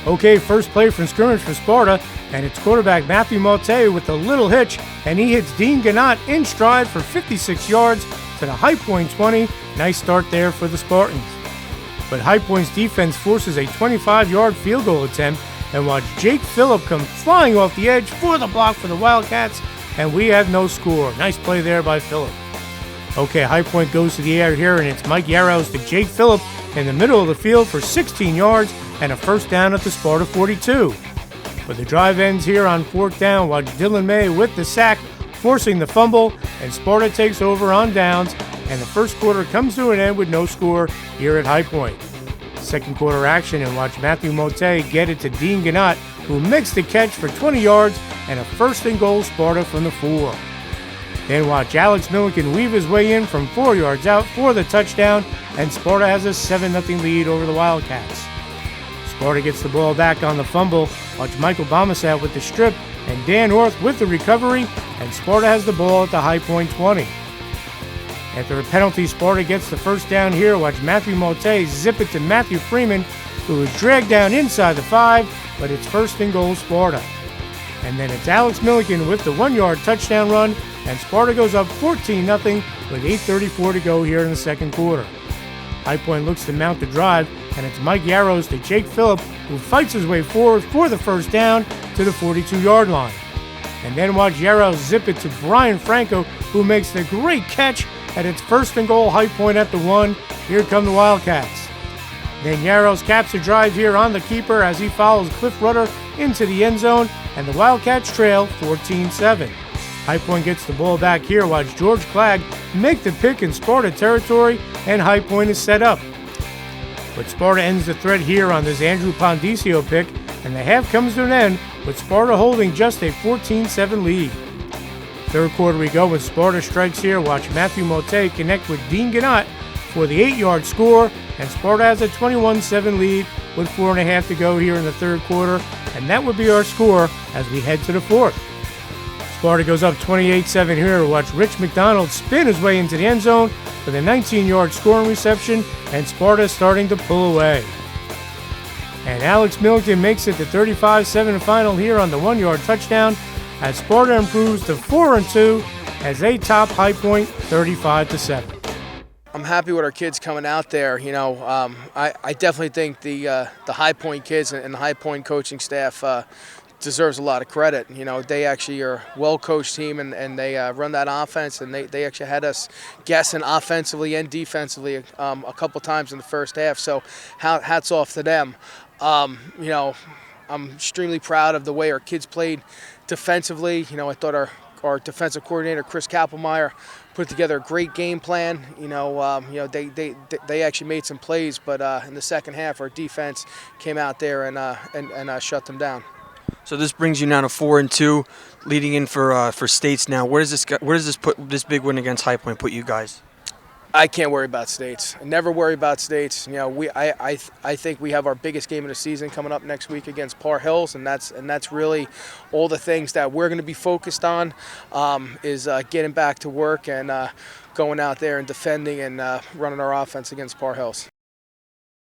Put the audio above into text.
Okay, first play from scrimmage for Sparta, and it's quarterback Matthew Motte with a little hitch, and he hits Dean Gannott in stride for 56 yards to the High Point 20. Nice start there for the Spartans. But High Point's defense forces a 25-yard field goal attempt, and watch Jake Phillip come flying off the edge for the block for the Wildcats, and we have no score. Nice play there by Phillip. Okay, High Point goes to the air here, and it's Mike Yarrows to Jake Phillip in the middle of the field for 16 yards and a first down at the Sparta 42. But the drive ends here on fourth down. Watch Dylan May with the sack, forcing the fumble, and Sparta takes over on downs, and the first quarter comes to an end with no score here at High Point. Second quarter action, and watch Matthew Motte get it to Dean Gannott, who makes the catch for 20 yards and a first and goal Sparta from the 4. Then watch Alex Milliken weave his way in from 4 yards out for the touchdown, and Sparta has a 7-0 lead over the Wildcats. Sparta gets the ball back on the fumble. Watch Michael Bomasat with the strip and Dan Orth with the recovery, and Sparta has the ball at the High Point 20. After a penalty, Sparta gets the first down here. Watch Matthew Motte zip it to Matthew Freeman, who is dragged down inside the 5, but it's first and goal Sparta. And then it's Alex Milliken with the 1-yard touchdown run, and Sparta goes up 14-0 with 8:34 to go here in the second quarter. High Point looks to mount the drive, and it's Mike Yarrows to Jake Phillip, who fights his way forward for the first down to the 42-yard line. And then watch Yarrows zip it to Brian Franco, who makes the great catch, and it's first and goal High Point at the 1. Here come the Wildcats. Then Yarrows caps the drive here on the keeper as he follows Cliff Rudder into the end zone, and the Wildcats trail 14-7. High Point gets the ball back here. Watch George Clagg make the pick in Sparta territory, and High Point is set up. But Sparta ends the threat here on this Andrew Pondisio pick, and the half comes to an end with Sparta holding just a 14-7 lead. Third quarter we go with Sparta strikes here. Watch Matthew Motte connect with Dean Gannott for the 8-yard score, and Sparta has a 21-7 lead with 4.5 to go here in the third quarter, and that would be our score as we head to the fourth. Sparta goes up 28-7 here. Watch Rich McDonald spin his way into the end zone with a 19-yard scoring reception, and Sparta starting to pull away. And Alex Milliken makes it the 35-7 final here on the 1-yard touchdown, as Sparta improves to 4-2 as they top High Point 35-7. I'm happy with our kids coming out there. I definitely think the High Point kids and the High Point coaching staff deserves a lot of credit. They actually are a well-coached team, and they run that offense, and they actually had us guessing offensively and defensively a couple times in the first half. So hats off to them. I'm extremely proud of the way our kids played defensively. I thought our defensive coordinator, Chris Kappelmeyer, put together a great game plan. They actually made some plays, but in the second half, our defense came out there and shut them down. So this brings you now to 4-2, leading in for states now. Where does this big win against High Point put you guys? I can't worry about states. I never worry about states. I think we have our biggest game of the season coming up next week against Par Hills, and that's really all the things that we're going to be focused on is getting back to work and going out there and defending and running our offense against Par Hills.